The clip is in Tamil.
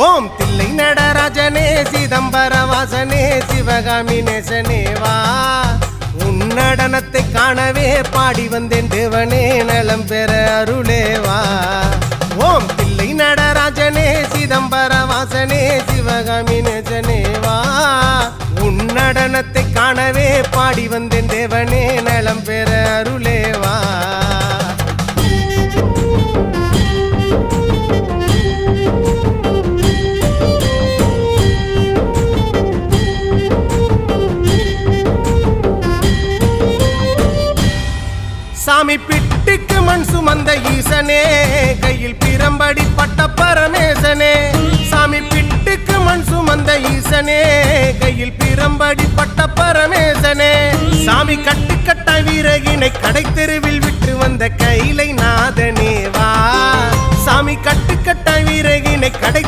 ஓம் தில்லை நடராஜனே சிதம்பர வாசனே சிவகாமி நேசனே வா உன் நடனத்தை காணவே பாடி வந்தேன் தேவனே நலம் பெற அருளே வா ஓம் தில்லை நடராஜனே சிதம்பர வாசனே சிவகாமி நேசனே வா உன் நடனத்தை காணவே பாடி வந்தேன் தேவனே நலம் பெற அருளே வா சாமி பிட்டுக்கு மண் சுமந்த ஈசனே கையில் பிரம்படி பட்ட பரமேசனே சாமி பிட்டுக்கு மண் சுமந்த ஈசனே கையில் பிரம்படி பட்ட பரமேசனே சாமி கட்டுக்கட்ட வீரகினை கடை தெருவில் விட்டு வந்த கைலை நாதனே வா சாமி கட்டுக்கட்ட வீரகினை கடை